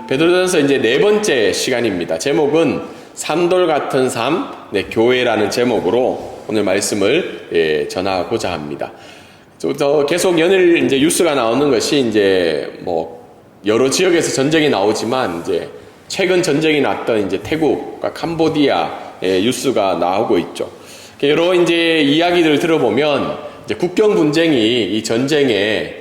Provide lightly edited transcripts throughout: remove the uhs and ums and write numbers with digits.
베드로전서 이제 네 번째 시간입니다. 제목은 산돌 같은 삶, 교회라는 제목으로 오늘 말씀을 전하고자 합니다. 계속 연일 이제 뉴스가 나오는 것이 이제 여러 지역에서 전쟁이 나오지만 이제 최근 전쟁이 났던 이제 태국과 캄보디아의 뉴스가 나오고 있죠. 여러 이제 이야기들을 들어보면 이제 국경 분쟁이 이 전쟁의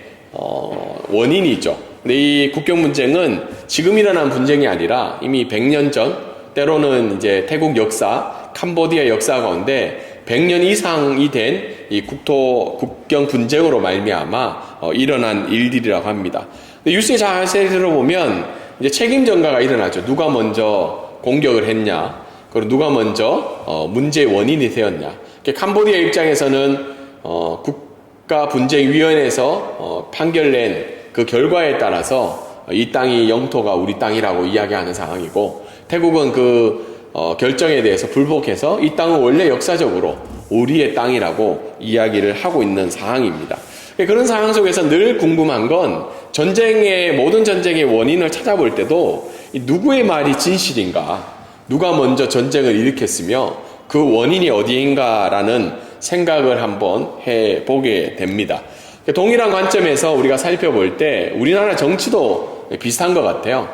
원인이죠. 근데 이 국경 분쟁은 지금 일어난 분쟁이 아니라 이미 100년 전, 때로는 이제 태국 역사, 캄보디아 역사 가운데 100년 이상이 된 이 국경 분쟁으로 말미암아 일어난 일들이라고 합니다. 근데 뉴스에 자세히 들어보면 이제 책임 전가가 일어나죠. 누가 먼저 공격을 했냐, 그리고 누가 먼저 문제의 원인이 되었냐. 캄보디아 입장에서는 국가분쟁위원회에서 판결낸 그 결과에 따라서 이 땅이 영토가 우리 땅이라고 이야기하는 상황이고, 태국은 그 결정에 대해서 불복해서 이 땅은 원래 역사적으로 우리의 땅이라고 이야기를 하고 있는 상황입니다. 그런 상황 속에서 늘 궁금한 건 모든 전쟁의 원인을 찾아볼 때도 누구의 말이 진실인가, 누가 먼저 전쟁을 일으켰으며 그 원인이 어디인가라는 생각을 한번 해보게 됩니다. 동일한 관점에서 우리가 살펴볼 때 우리나라 정치도 비슷한 것 같아요.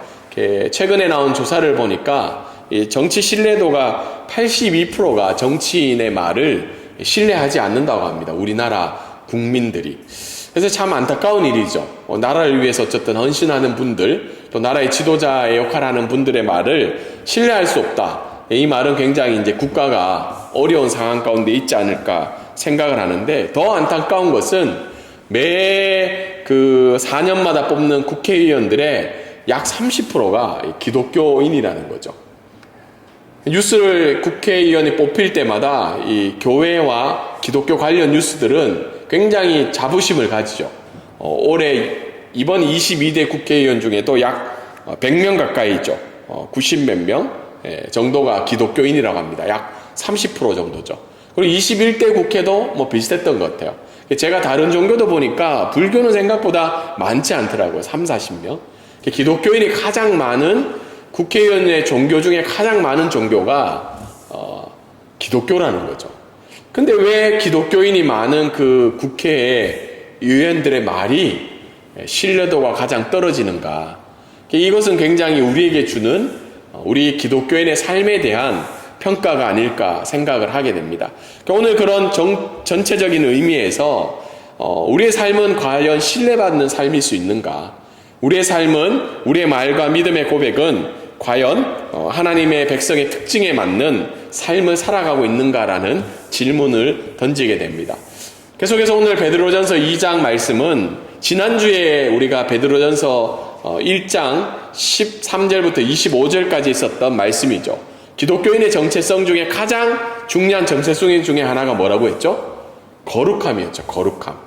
최근에 나온 조사를 보니까 정치 신뢰도가 82%가 정치인의 말을 신뢰하지 않는다고 합니다. 우리나라 국민들이. 그래서 참 안타까운 일이죠. 나라를 위해서 어쨌든 헌신하는 분들, 또 나라의 지도자의 역할을 하는 분들의 말을 신뢰할 수 없다. 이 말은 굉장히 이제 국가가 어려운 상황 가운데 있지 않을까 생각을 하는데, 더 안타까운 것은 매 4년마다 뽑는 국회의원들의 약 30%가 기독교인이라는 거죠. 뉴스를 국회의원이 뽑힐 때마다 이 교회와 기독교 관련 뉴스들은 굉장히 자부심을 가지죠. 올해 이번 22대 국회의원 중에도 약 100명 가까이 있죠. 90 몇 명 정도가 기독교인이라고 합니다. 약 30% 정도죠. 그리고 21대 국회도 비슷했던 것 같아요. 제가 다른 종교도 보니까 불교는 생각보다 많지 않더라고요. 3, 40명. 기독교인이 가장 많은, 국회의원의 종교 중에 가장 많은 종교가 기독교라는 거죠. 근데 왜 기독교인이 많은 그 국회의 의원들의 말이 신뢰도가 가장 떨어지는가? 이것은 굉장히 우리에게 주는 우리 기독교인의 삶에 대한 평가가 아닐까 생각을 하게 됩니다. 오늘 그런 전체적인 의미에서 우리의 삶은 과연 신뢰받는 삶일 수 있는가? 우리의 삶은, 우리의 말과 믿음의 고백은 과연 하나님의 백성의 특징에 맞는 삶을 살아가고 있는가라는 질문을 던지게 됩니다. 계속해서 오늘 베드로전서 2장 말씀은 지난주에 우리가 베드로전서 1장 13절부터 25절까지 있었던 말씀이죠. 기독교인의 정체성 중에 가장 중요한 정체성 중에 하나가 뭐라고 했죠? 거룩함이었죠. 거룩함.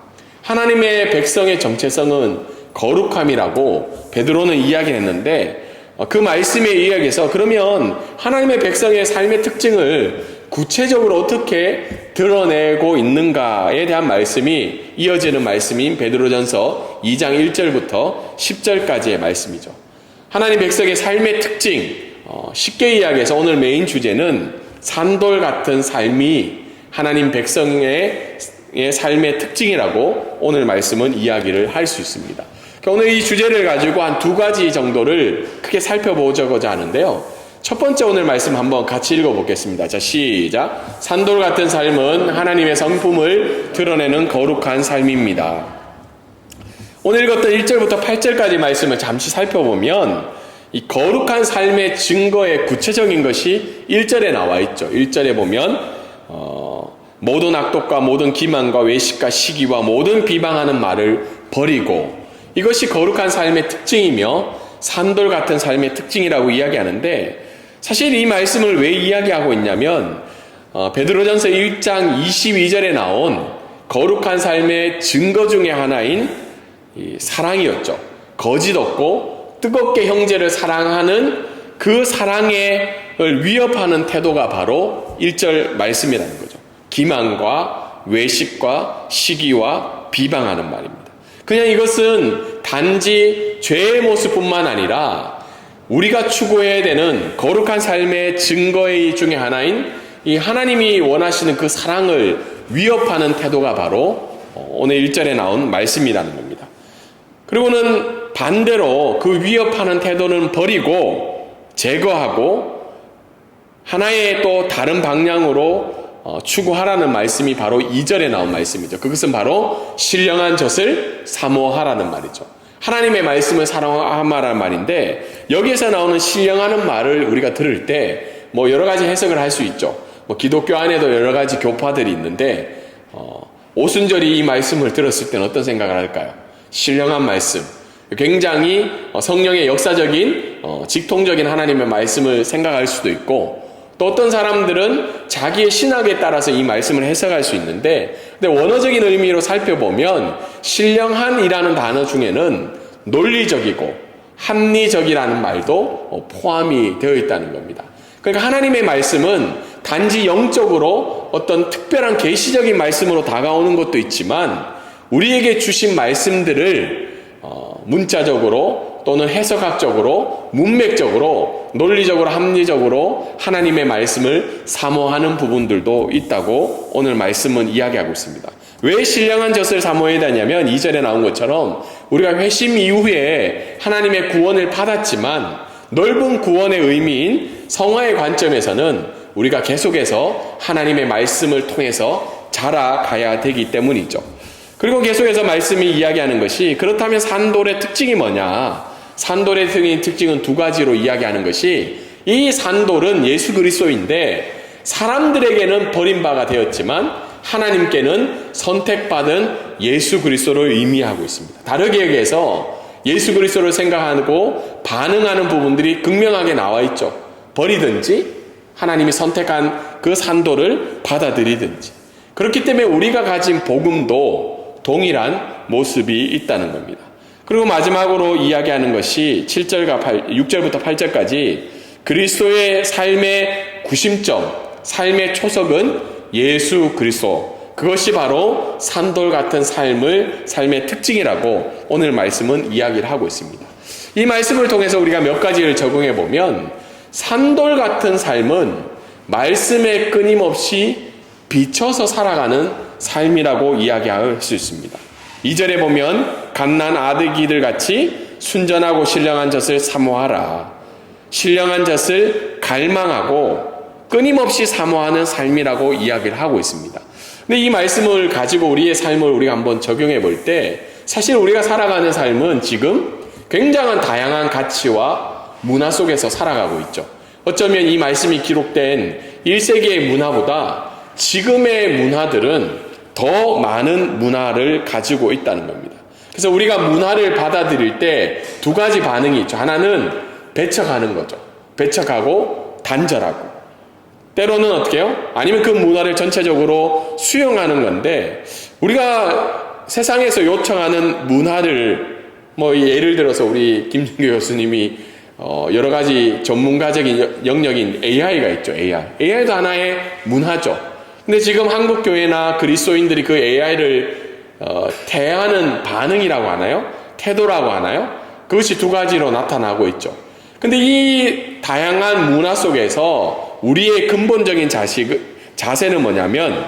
하나님의 백성의 정체성은 거룩함이라고 베드로는 이야기했는데, 그 말씀에 의해서 그러면 하나님의 백성의 삶의 특징을 구체적으로 어떻게 드러내고 있는가에 대한 말씀이 이어지는 말씀인 베드로전서 2장 1절부터 10절까지의 말씀이죠. 하나님 백성의 삶의 특징, 쉽게 이야기해서 오늘 메인 주제는 산돌 같은 삶이 하나님 백성의 삶의 특징이라고 오늘 말씀은 이야기를 할 수 있습니다. 오늘 이 주제를 가지고 한 2가지 정도를 크게 살펴보자고자 하는데요. 첫 번째 오늘 말씀 한번 같이 읽어보겠습니다. 자, 시작. 산돌 같은 삶은 하나님의 성품을 드러내는 거룩한 삶입니다. 오늘 읽었던 1절부터 8절까지 말씀을 잠시 살펴보면 이 거룩한 삶의 증거의 구체적인 것이 1절에 나와 있죠. 1절에 보면 모든 악독과 모든 기만과 외식과 시기와 모든 비방하는 말을 버리고, 이것이 거룩한 삶의 특징이며 산돌 같은 삶의 특징이라고 이야기하는데, 사실 이 말씀을 왜 이야기하고 있냐면 베드로전서 1장 22절에 나온 거룩한 삶의 증거 중에 하나인 이 사랑이었죠. 거짓 없고 뜨겁게 형제를 사랑하는 그 사랑을 위협하는 태도가 바로 1절 말씀이라는 거죠. 기만과 외식과 시기와 비방하는 말입니다. 그냥 이것은 단지 죄의 모습뿐만 아니라 우리가 추구해야 되는 거룩한 삶의 증거의 중에 하나인 이 하나님이 원하시는 그 사랑을 위협하는 태도가 바로 오늘 1절에 나온 말씀이라는 겁니다. 그리고는 반대로 그 위협하는 태도는 버리고 제거하고 하나의 또 다른 방향으로 추구하라는 말씀이 바로 2절에 나온 말씀이죠. 그것은 바로 신령한 젖을 사모하라는 말이죠. 하나님의 말씀을 사랑하라는 말인데, 여기에서 나오는 신령하는 말을 우리가 들을 때 뭐 여러 가지 해석을 할 수 있죠. 뭐 기독교 안에도 여러 가지 교파들이 있는데 오순절이 이 말씀을 들었을 때는 어떤 생각을 할까요? 신령한 말씀, 굉장히 성령의 역사적인 직통적인 하나님의 말씀을 생각할 수도 있고, 또 어떤 사람들은 자기의 신학에 따라서 이 말씀을 해석할 수 있는데, 근데 원어적인 의미로 살펴보면 신령한이라는 단어 중에는 논리적이고 합리적이라는 말도 포함이 되어 있다는 겁니다. 그러니까 하나님의 말씀은 단지 영적으로 어떤 특별한 계시적인 말씀으로 다가오는 것도 있지만, 우리에게 주신 말씀들을 문자적으로 또는 해석학적으로, 문맥적으로, 논리적으로, 합리적으로 하나님의 말씀을 사모하는 부분들도 있다고 오늘 말씀은 이야기하고 있습니다. 왜 신령한 젖을 사모해야 되냐면, 2절에 나온 것처럼 우리가 회심 이후에 하나님의 구원을 받았지만 넓은 구원의 의미인 성화의 관점에서는 우리가 계속해서 하나님의 말씀을 통해서 자라가야 되기 때문이죠. 그리고 계속해서 말씀이 이야기하는 것이, 그렇다면 산돌의 특징이 뭐냐? 산돌의 특징은 두 가지로 이야기하는 것이, 이 산돌은 예수 그리스도인데 사람들에게는 버림바가 되었지만 하나님께는 선택받은 예수 그리스도를 의미하고 있습니다. 다르게 얘기해서 예수 그리스도를 생각하고 반응하는 부분들이 극명하게 나와 있죠. 버리든지 하나님이 선택한 그 산돌을 받아들이든지. 그렇기 때문에 우리가 가진 복음도 동일한 모습이 있다는 겁니다. 그리고 마지막으로 이야기하는 것이 6절부터 8절까지 그리스도의 삶의 구심점, 삶의 초석은 예수 그리스도, 그것이 바로 산돌 같은 삶의 특징이라고 오늘 말씀은 이야기를 하고 있습니다. 이 말씀을 통해서 우리가 몇 가지를 적용해 보면, 산돌 같은 삶은 말씀에 끊임없이 비춰서 살아가는 삶이라고 이야기할 수 있습니다. 2절에 보면 갓난 아기들 같이 순전하고 신령한 젖을 사모하라. 신령한 젖을 갈망하고 끊임없이 사모하는 삶이라고 이야기를 하고 있습니다. 근데 이 말씀을 가지고 우리의 삶을 우리가 한번 적용해 볼 때, 사실 우리가 살아가는 삶은 지금 굉장한 다양한 가치와 문화 속에서 살아가고 있죠. 어쩌면 이 말씀이 기록된 1세기의 문화보다 지금의 문화들은 더 많은 문화를 가지고 있다는 겁니다. 그래서 우리가 문화를 받아들일 때 두 가지 반응이 있죠. 하나는 배척하는 거죠. 배척하고 단절하고. 때로는 어떻게 해요? 아니면 그 문화를 전체적으로 수용하는 건데, 우리가 세상에서 요청하는 문화를 뭐 예를 들어서 우리 김준규 교수님이 여러 가지 전문가적인 영역인 AI가 있죠. AI도 하나의 문화죠. 근데 지금 한국 교회나 그리스도인들이 그 AI를 대하는 반응이라고 하나요? 태도라고 하나요? 그것이 두 가지로 나타나고 있죠. 근데 이 다양한 문화 속에서 우리의 근본적인 자세는 뭐냐면,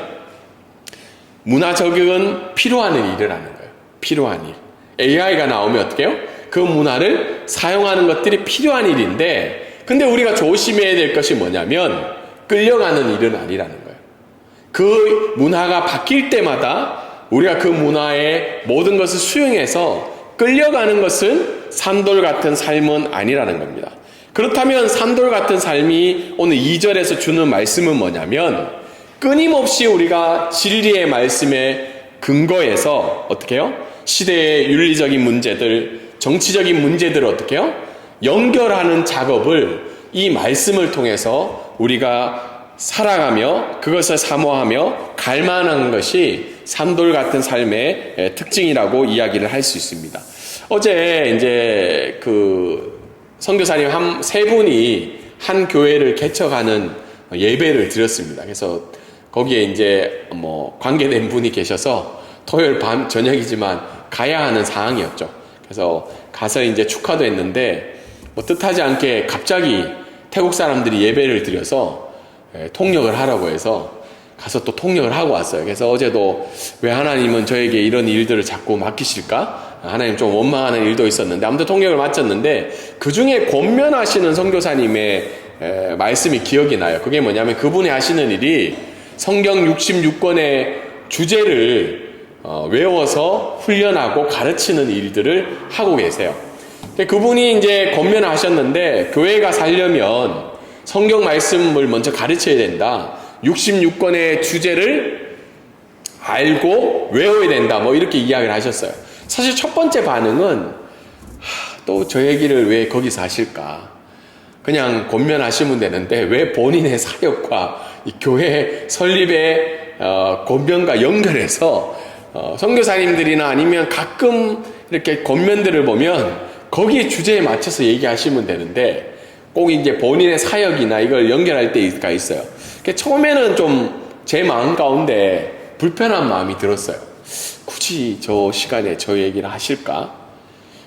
문화 적응은 필요한 일이라는 거예요. 필요한 일. AI가 나오면 어떻게 해요? 그 문화를 사용하는 것들이 필요한 일인데, 근데 우리가 조심해야 될 것이 뭐냐면 끌려가는 일은 아니라는 거예요. 그 문화가 바뀔 때마다 우리가 그 문화의 모든 것을 수용해서 끌려가는 것은 산돌 같은 삶은 아니라는 겁니다. 그렇다면 산돌 같은 삶이 오늘 2절에서 주는 말씀은 뭐냐면, 끊임없이 우리가 진리의 말씀에 근거해서 어떻게 해요? 시대의 윤리적인 문제들, 정치적인 문제들을 어떻게 해요? 연결하는 작업을 이 말씀을 통해서 우리가 살아가며 그것을 사모하며 갈망하는 것이 산돌 같은 삶의 특징이라고 이야기를 할 수 있습니다. 어제 이제 선교사님 세 분이 한 교회를 개척하는 예배를 드렸습니다. 그래서 거기에 이제 관계된 분이 계셔서 토요일 밤 저녁이지만 가야 하는 상황이었죠. 그래서 가서 이제 축하도 했는데, 뭐 뜻하지 않게 갑자기 태국 사람들이 예배를 드려서 통역을 하라고 해서 가서 또 통역을 하고 왔어요. 그래서 어제도 왜 하나님은 저에게 이런 일들을 자꾸 맡기실까? 하나님 좀 원망하는 일도 있었는데 아무튼 통역을 마쳤는데 그 중에 권면하시는 선교사님의 말씀이 기억이 나요. 그게 뭐냐면 그분이 하시는 일이 성경 66권의 주제를 외워서 훈련하고 가르치는 일들을 하고 계세요. 그분이 이제 권면하셨는데 교회가 살려면 성경 말씀을 먼저 가르쳐야 된다. 66권의 주제를 알고 외워야 된다. 뭐 이렇게 이야기를 하셨어요. 사실 첫 번째 반응은 또 저 얘기를 왜 거기서 하실까? 그냥 권면하시면 되는데 왜 본인의 사역과 이 교회 설립의 권면과 연결해서 선교사님들이나 아니면 가끔 이렇게 권면들을 보면 거기에 주제에 맞춰서 얘기하시면 되는데 꼭 이제 본인의 사역이나 이걸 연결할 때가 있어요. 처음에는 좀 제 마음 가운데 불편한 마음이 들었어요. 굳이 저 시간에 저 얘기를 하실까?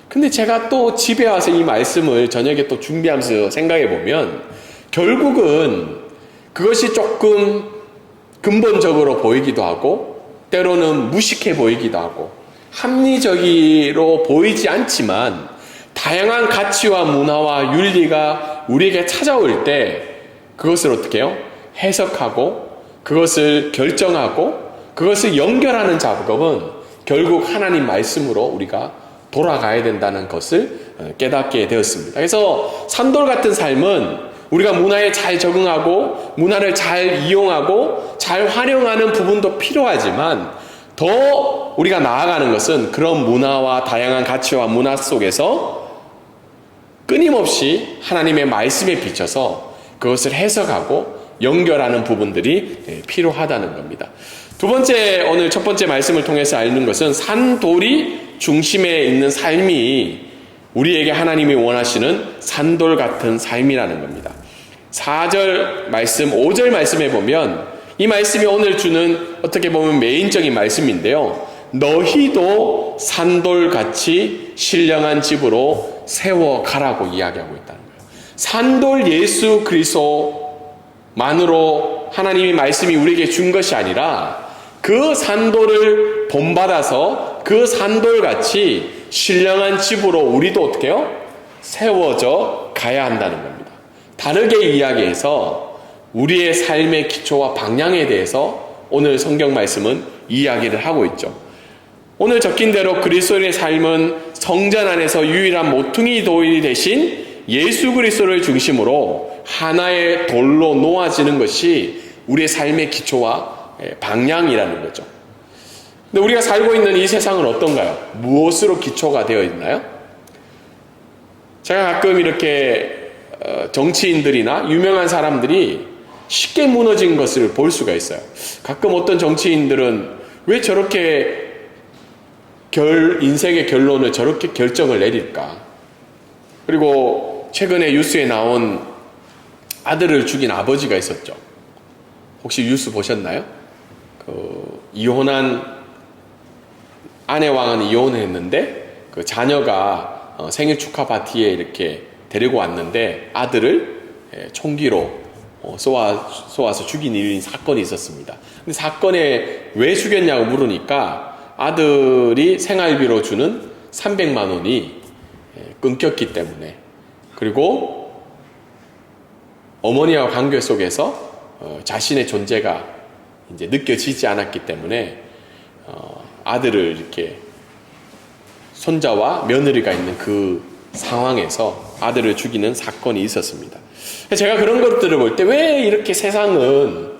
근데 제가 또 집에 와서 이 말씀을 저녁에 또 준비하면서 생각해 보면 결국은 그것이 조금 근본적으로 보이기도 하고 때로는 무식해 보이기도 하고 합리적으로 보이지 않지만 다양한 가치와 문화와 윤리가 우리에게 찾아올 때 그것을 어떻게 해요? 해석하고 그것을 결정하고 그것을 연결하는 작업은 결국 하나님 말씀으로 우리가 돌아가야 된다는 것을 깨닫게 되었습니다. 그래서 산돌 같은 삶은 우리가 문화에 잘 적응하고 문화를 잘 이용하고 잘 활용하는 부분도 필요하지만 더 우리가 나아가는 것은 그런 문화와 다양한 가치와 문화 속에서 끊임없이 하나님의 말씀에 비춰서 그것을 해석하고 연결하는 부분들이 필요하다는 겁니다. 두 번째, 오늘 첫 번째 말씀을 통해서 알는 것은 산돌이 중심에 있는 삶이 우리에게 하나님이 원하시는 산돌 같은 삶이라는 겁니다. 4절 말씀, 5절 말씀에 보면 이 말씀이 오늘 주는 어떻게 보면 메인적인 말씀인데요. 너희도 산돌같이 신령한 집으로 세워가라고 이야기하고 있다는 거예요. 산돌 예수 그리스도만으로 하나님의 말씀이 우리에게 준 것이 아니라 그 산돌을 본받아서 그 산돌같이 신령한 집으로 우리도 어떻게 해요? 세워져 가야 한다는 겁니다. 다르게 이야기해서 우리의 삶의 기초와 방향에 대해서 오늘 성경 말씀은 이야기를 하고 있죠. 오늘 적힌 대로 그리스도인의 삶은 성전 안에서 유일한 모퉁이 돌이 대신 예수 그리스도를 중심으로 하나의 돌로 놓아지는 것이 우리의 삶의 기초와 방향이라는 거죠. 근데 우리가 살고 있는 이 세상은 어떤가요? 무엇으로 기초가 되어 있나요? 제가 가끔 이렇게 정치인들이나 유명한 사람들이 쉽게 무너진 것을 볼 수가 있어요. 가끔 어떤 정치인들은 왜 저렇게 인생의 결론을 저렇게 결정을 내릴까? 그리고 최근에 뉴스에 나온 아들을 죽인 아버지가 있었죠. 혹시 뉴스 보셨나요? 이혼한 아내와는 이혼을 했는데 그 자녀가 생일 축하 파티에 이렇게 데리고 왔는데 아들을 총기로 쏘아서 죽인 사건이 있었습니다. 근데 사건에 왜 죽였냐고 물으니까 아들이 생활비로 주는 300만 원이 끊겼기 때문에 그리고 어머니와 관계 속에서 자신의 존재가 이제 느껴지지 않았기 때문에 아들을 이렇게 손자와 며느리가 있는 그 상황에서 아들을 죽이는 사건이 있었습니다. 제가 그런 것들을 볼 때 왜 이렇게 세상은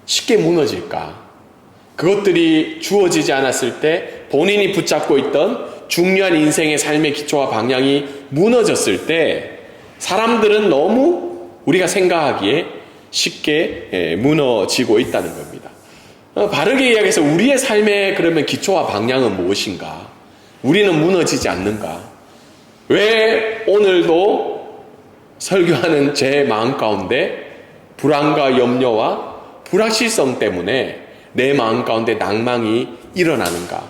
쉽게 무너질까? 그것들이 주어지지 않았을 때 본인이 붙잡고 있던 중요한 인생의 삶의 기초와 방향이 무너졌을 때 사람들은 너무 우리가 생각하기에 쉽게 무너지고 있다는 겁니다. 바르게 이야기해서 우리의 삶의 그러면 기초와 방향은 무엇인가? 우리는 무너지지 않는가? 왜 오늘도 설교하는 제 마음 가운데 불안과 염려와 불확실성 때문에 내 마음 가운데 낭망이 일어나는가?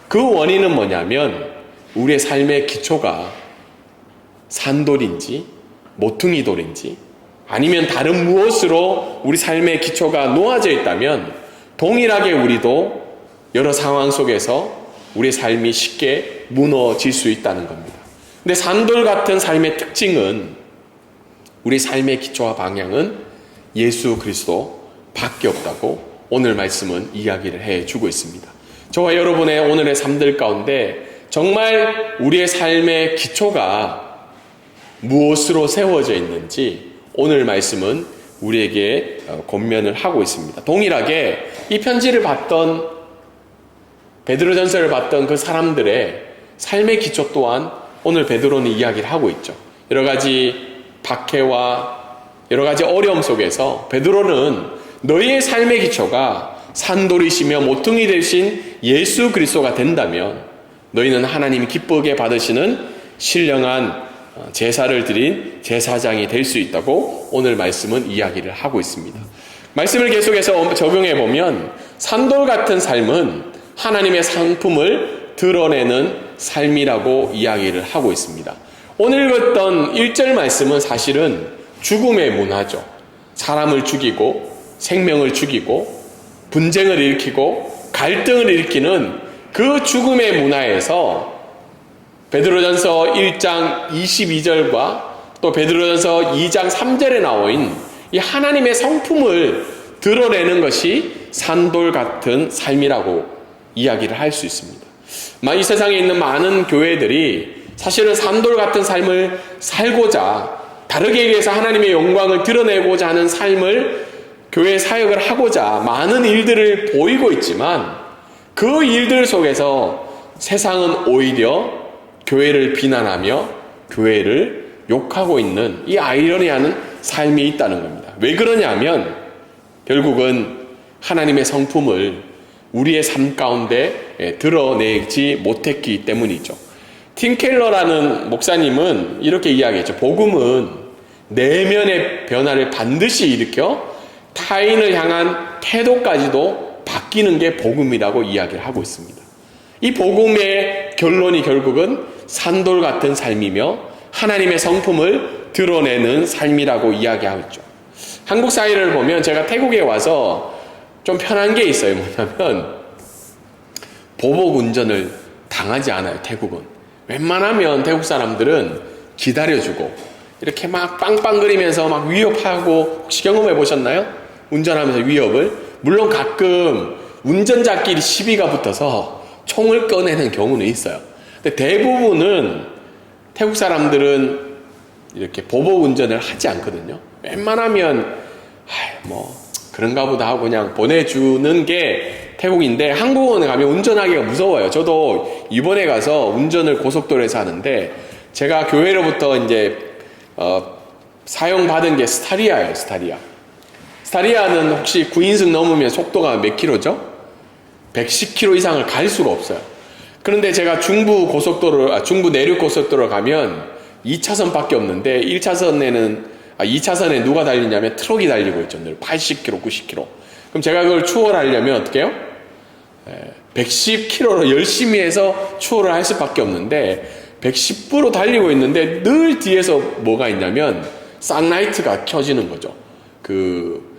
그 원인은 뭐냐면 우리의 삶의 기초가 산돌인지 모퉁이돌인지 아니면 다른 무엇으로 우리 삶의 기초가 놓아져 있다면 동일하게 우리도 여러 상황 속에서 우리의 삶이 쉽게 무너질 수 있다는 겁니다. 근데 산돌 같은 삶의 특징은 우리 삶의 기초와 방향은 예수 그리스도 밖에 없다고 오늘 말씀은 이야기를 해주고 있습니다. 저와 여러분의 오늘의 삶들 가운데 정말 우리의 삶의 기초가 무엇으로 세워져 있는지 오늘 말씀은 우리에게 권면을 하고 있습니다. 동일하게 이 편지를 받던 베드로전서를 받던 그 사람들의 삶의 기초 또한 오늘 베드로는 이야기를 하고 있죠. 여러 가지 박해와 여러 가지 어려움 속에서 베드로는 너희의 삶의 기초가 산돌이시며 모퉁이 되신 예수 그리스도가 된다면 너희는 하나님이 기쁘게 받으시는 신령한 제사를 드린 제사장이 될 수 있다고 오늘 말씀은 이야기를 하고 있습니다. 말씀을 계속해서 적용해 보면 산돌 같은 삶은 하나님의 상품을 드러내는 삶이라고 이야기를 하고 있습니다. 오늘 읽었던 1절 말씀은 사실은 죽음의 문화죠. 사람을 죽이고 생명을 죽이고 분쟁을 일으키고 갈등을 일으키는 그 죽음의 문화에서 베드로전서 1장 22절과 또 베드로전서 2장 3절에 나오인 이 하나님의 성품을 드러내는 것이 산돌 같은 삶이라고 이야기를 할 수 있습니다. 이 세상에 있는 많은 교회들이 사실은 산돌 같은 삶을 살고자 다르게 위해서 하나님의 영광을 드러내고자 하는 삶을 교회 사역을 하고자 많은 일들을 보이고 있지만 그 일들 속에서 세상은 오히려 교회를 비난하며 교회를 욕하고 있는 이 아이러니하는 삶이 있다는 겁니다. 왜 그러냐면 결국은 하나님의 성품을 우리의 삶 가운데 드러내지 못했기 때문이죠. 팀 켈러라는 목사님은 이렇게 이야기했죠. 복음은 내면의 변화를 반드시 일으켜 타인을 향한 태도까지도 바뀌는 게 복음이라고 이야기를 하고 있습니다. 이 복음의 결론이 결국은 산돌 같은 삶이며 하나님의 성품을 드러내는 삶이라고 이야기하고 있죠. 한국 사회를 보면 제가 태국에 와서 좀 편한 게 있어요. 뭐냐면 보복 운전을 당하지 않아요. 태국은 웬만하면 태국 사람들은 기다려주고 이렇게 막 빵빵거리면서 막 위협하고 혹시 경험해 보셨나요? 운전하면서 위협을. 물론 가끔 운전자끼리 시비가 붙어서 총을 꺼내는 경우는 있어요. 근데 대부분은 태국 사람들은 이렇게 보복 운전을 하지 않거든요. 웬만하면 뭐 그런가 보다 하고 그냥 보내주는 게 태국인데 한국은 가면 운전하기가 무서워요. 저도 이번에 가서 운전을 고속도로에서 하는데 제가 교회로부터 이제 사용받은 게 스타리아예요. 스타리아는 혹시 9인승 넘으면 속도가 몇 킬로죠? 110km 이상을 갈 수가 없어요. 그런데 제가 중부 내륙 고속도로 가면 2차선밖에 없는데 2차선에 누가 달리냐면 트럭이 달리고 있죠. 늘 80km, 90km. 그럼 제가 그걸 추월하려면 어떻게 해요? 110km로 열심히 해서 추월을 할 수밖에 없는데 110으로 달리고 있는데 늘 뒤에서 뭐가 있냐면 쌍라이트가 켜지는 거죠. 그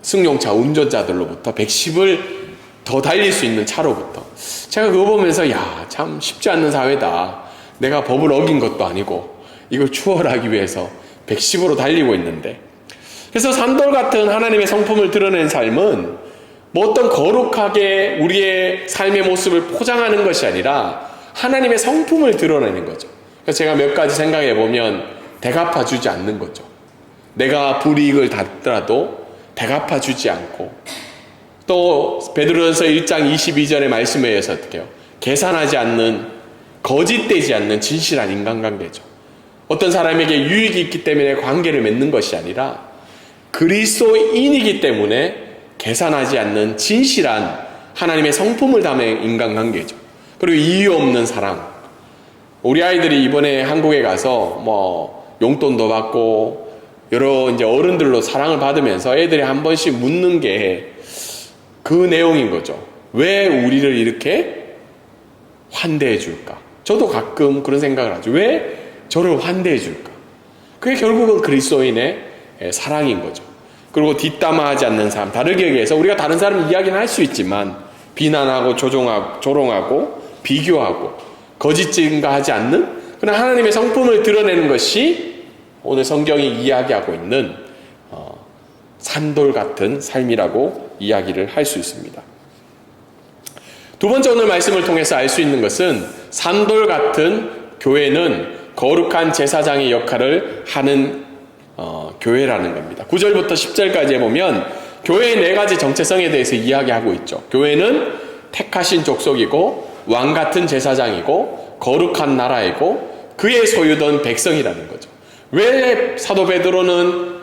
승용차 운전자들로부터 110을 더 달릴 수 있는 차로부터. 제가 그거 보면서 참 쉽지 않는 사회다. 내가 법을 어긴 것도 아니고 이걸 추월하기 위해서 110으로 달리고 있는데. 그래서 산돌 같은 하나님의 성품을 드러낸 삶은 뭐 어떤 거룩하게 우리의 삶의 모습을 포장하는 것이 아니라 하나님의 성품을 드러내는 거죠. 그래서 제가 몇 가지 생각해 보면 대갚아 주지 않는 거죠. 내가 불이익을 받더라도 대갚아 주지 않고, 또 베드로전서 1장 22절의 말씀에 의해서 어떻게 해요? 계산하지 않는, 거짓되지 않는 진실한 인간관계죠. 어떤 사람에게 유익이 있기 때문에 관계를 맺는 것이 아니라 그리스도인이기 때문에 계산하지 않는 진실한 하나님의 성품을 담은 인간관계죠. 그리고 이유 없는 사랑. 우리 아이들이 이번에 한국에 가서 뭐 용돈도 받고 여러 이제 어른들로 사랑을 받으면서 애들이 한 번씩 묻는 게 그 내용인 거죠. 왜 우리를 이렇게 환대해 줄까? 저도 가끔 그런 생각을 하죠. 왜 저를 환대해 줄까? 그게 결국은 그리스도인의 사랑인 거죠. 그리고 뒷담화하지 않는 삶, 다르게 얘기해서 우리가 다른 사람 이야기는 할 수 있지만 비난하고 조롱하고 비교하고 거짓 증가하지 않는 그러나 하나님의 성품을 드러내는 것이 오늘 성경이 이야기하고 있는 산돌 같은 삶이라고 이야기를 할 수 있습니다. 두 번째 오늘 말씀을 통해서 알 수 있는 것은 산돌 같은 교회는 거룩한 제사장의 역할을 하는 교회라는 겁니다. 9절부터 10절까지 보면 교회의 네 가지 정체성에 대해서 이야기하고 있죠. 교회는 택하신 족속이고 왕 같은 제사장이고 거룩한 나라이고 그의 소유된 백성이라는 거죠. 왜 사도 베드로는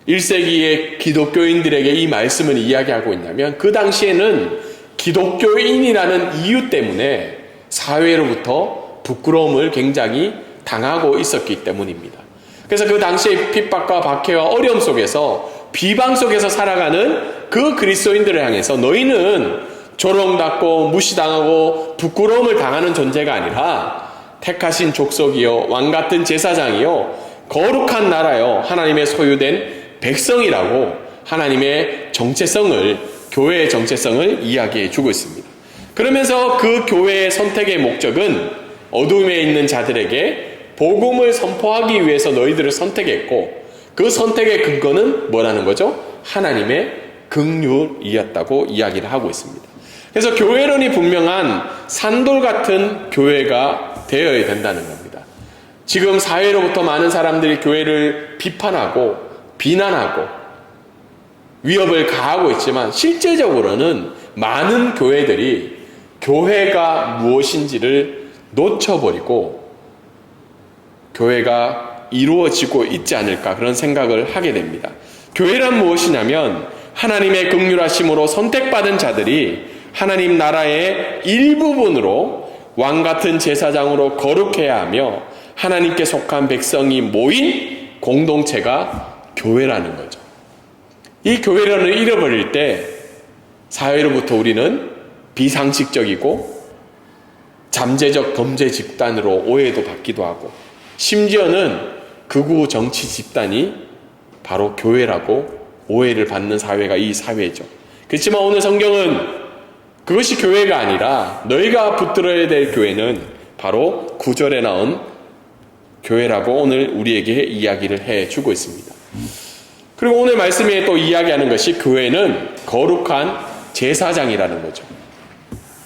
1세기의 기독교인들에게 이 말씀을 이야기하고 있냐면 그 당시에는 기독교인이라는 이유 때문에 사회로부터 부끄러움을 굉장히 당하고 있었기 때문입니다. 그래서 그 당시의 핍박과 박해와 어려움 속에서 비방 속에서 살아가는 그 그리스도인들을 향해서 너희는 조롱받고 무시당하고 부끄러움을 당하는 존재가 아니라 택하신 족속이요 왕같은 제사장이요 거룩한 나라요 하나님의 소유된 백성이라고 하나님의 정체성을 교회의 정체성을 이야기해 주고 있습니다. 그러면서 그 교회의 선택의 목적은 어둠에 있는 자들에게 복음을 선포하기 위해서 너희들을 선택했고 그 선택의 근거는 뭐라는 거죠? 하나님의 긍휼이었다고 이야기를 하고 있습니다. 그래서 교회론이 분명한 산돌 같은 교회가 되어야 된다는 겁니다. 지금 사회로부터 많은 사람들이 교회를 비판하고 비난하고 위협을 가하고 있지만 실제적으로는 많은 교회들이 교회가 무엇인지를 놓쳐버리고 교회가 이루어지고 있지 않을까 그런 생각을 하게 됩니다. 교회란 무엇이냐면 하나님의 긍휼하심으로 선택받은 자들이 하나님 나라의 일부분으로 왕같은 제사장으로 거룩해야 하며 하나님께 속한 백성이 모인 공동체가 교회라는 거죠. 이 교회론을 잃어버릴 때 사회로부터 우리는 비상식적이고 잠재적 범죄 집단으로 오해도 받기도 하고 심지어는 극우 정치 집단이 바로 교회라고 오해를 받는 사회가 이 사회죠. 그렇지만 오늘 성경은 그것이 교회가 아니라 너희가 붙들어야 될 교회는 바로 9절에 나온 교회라고 오늘 우리에게 이야기를 해주고 있습니다. 그리고 오늘 말씀에 또 이야기하는 것이 교회는 거룩한 제사장이라는 거죠.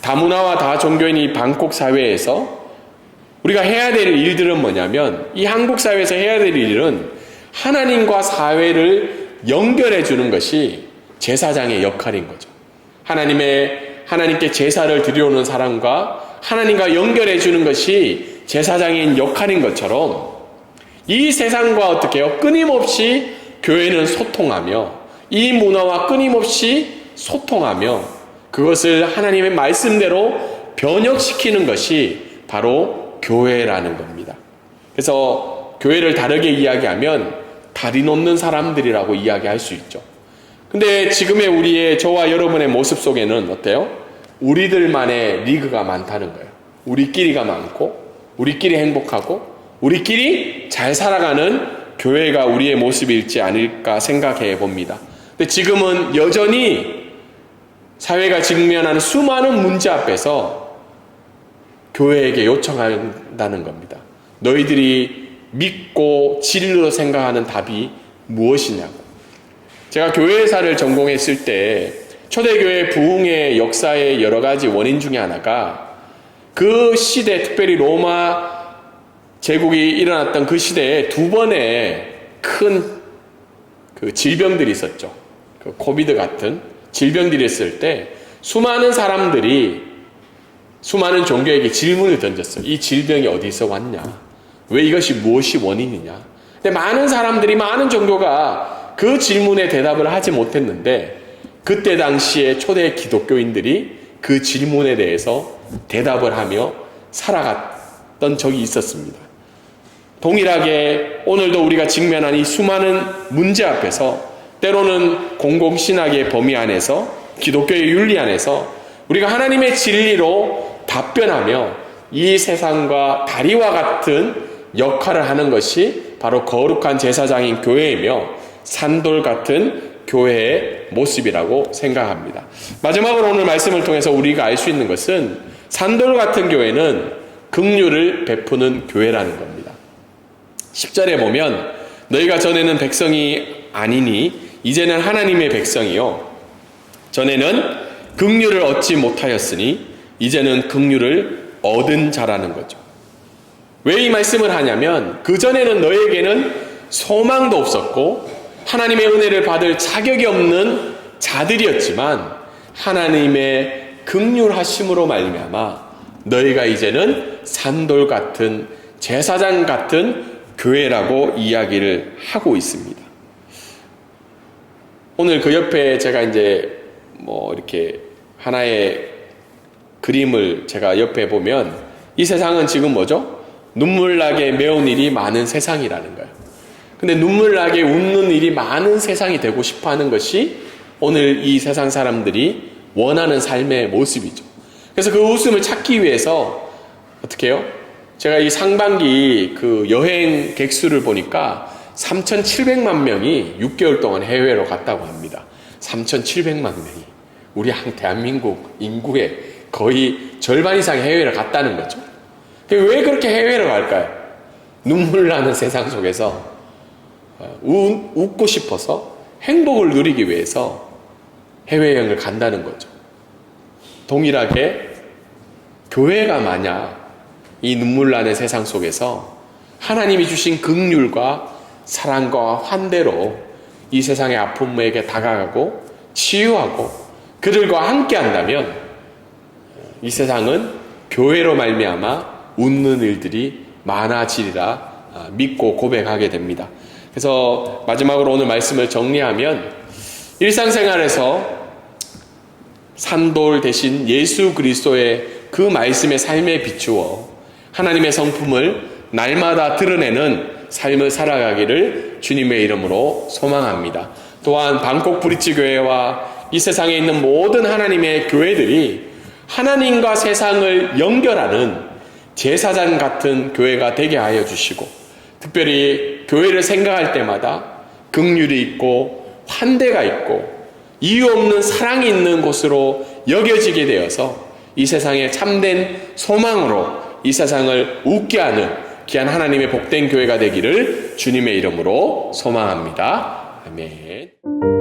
다문화와 다종교인 이 방콕 사회에서 우리가 해야 될 일들은 뭐냐면 이 한국 사회에서 해야 될 일은 하나님과 사회를 연결해 주는 것이 제사장의 역할인 거죠. 하나님께 제사를 드려오는 사람과 하나님과 연결해 주는 것이 제사장의 역할인 것처럼 이 세상과 어떻게 해요? 끊임없이 교회는 소통하며 이 문화와 끊임없이 소통하며 그것을 하나님의 말씀대로 변혁시키는 것이 바로 교회라는 겁니다. 그래서 교회를 다르게 이야기하면 다리 놓는 사람들이라고 이야기할 수 있죠. 근데 지금의 우리의 저와 여러분의 모습 속에는 어때요? 우리들만의 리그가 많다는 거예요. 우리끼리가 많고 우리끼리 행복하고 우리끼리 잘 살아가는 교회가 우리의 모습일지 않을까 생각해 봅니다. 근데 지금은 여전히 사회가 직면하는 수많은 문제 앞에서 교회에게 요청한다는 겁니다. 너희들이 믿고 진리로 생각하는 답이 무엇이냐고. 제가 교회사를 전공했을 때 초대교회 부흥의 역사의 여러 가지 원인 중에 하나가 그 시대, 특별히 로마 제국이 일어났던 그 시대에 두 번의 큰 그 질병들이 있었죠. 그 코비드 같은 질병들이 있을 때 수많은 사람들이 수많은 종교에게 질문을 던졌어요. 이 질병이 어디서 왔냐? 왜 이것이 무엇이 원인이냐? 근데 많은 사람들이 많은 종교가 그 질문에 대답을 하지 못했는데 그때 당시에 초대 기독교인들이 그 질문에 대해서 대답을 하며 살아갔던 적이 있었습니다. 동일하게 오늘도 우리가 직면한 이 수많은 문제 앞에서 때로는 공공신학의 범위 안에서 기독교의 윤리 안에서 우리가 하나님의 진리로 답변하며 이 세상과 다리와 같은 역할을 하는 것이 바로 거룩한 제사장인 교회이며 산돌 같은 교회의 모습이라고 생각합니다. 마지막으로 오늘 말씀을 통해서 우리가 알 수 있는 것은 산돌 같은 교회는 긍휼을 베푸는 교회라는 겁니다. 10절에 보면 너희가 전에는 백성이 아니니 이제는 하나님의 백성이요 전에는 긍휼을 얻지 못하였으니 이제는 긍휼을 얻은 자라는 거죠. 왜 이 말씀을 하냐면 그전에는 너에게는 소망도 없었고 하나님의 은혜를 받을 자격이 없는 자들이었지만 하나님의 긍휼하심으로 말미암아 너희가 이제는 산돌 같은 제사장 같은 교회라고 이야기를 하고 있습니다. 오늘 그 옆에 제가 이제 이렇게 하나의 그림을 제가 옆에 보면 이 세상은 지금 뭐죠? 눈물나게 매운 일이 많은 세상이라는 거예요. 근데 눈물나게 웃는 일이 많은 세상이 되고 싶어 하는 것이 오늘 이 세상 사람들이 원하는 삶의 모습이죠. 그래서 그 웃음을 찾기 위해서 어떻게 해요? 제가 이 상반기 그 여행 객수를 보니까 3,700만 명이 6개월 동안 해외로 갔다고 합니다. 3,700만 명이. 우리 대한민국 인구의 거의 절반 이상이 해외를 갔다는 거죠. 왜 그렇게 해외를 갈까요? 눈물 나는 세상 속에서 웃고 싶어서 행복을 누리기 위해서 해외여행을 간다는 거죠. 동일하게 교회가 만약 이 눈물 나는 세상 속에서 하나님이 주신 긍휼과 사랑과 환대로 이 세상의 아픔에게 다가가고 치유하고 그들과 함께 한다면 이 세상은 교회로 말미암아 웃는 일들이 많아지리라 믿고 고백하게 됩니다. 그래서 마지막으로 오늘 말씀을 정리하면 일상생활에서 산돌 대신 예수 그리스도의 그 말씀의 삶에 비추어 하나님의 성품을 날마다 드러내는 삶을 살아가기를 주님의 이름으로 소망합니다. 또한 방콕 브릿지 교회와 이 세상에 있는 모든 하나님의 교회들이 하나님과 세상을 연결하는 제사장 같은 교회가 되게 하여 주시고 특별히 교회를 생각할 때마다 긍휼이 있고 환대가 있고 이유 없는 사랑이 있는 곳으로 여겨지게 되어서 이 세상에 참된 소망으로 이 세상을 웃게 하는 귀한 하나님의 복된 교회가 되기를 주님의 이름으로 소망합니다. 아멘.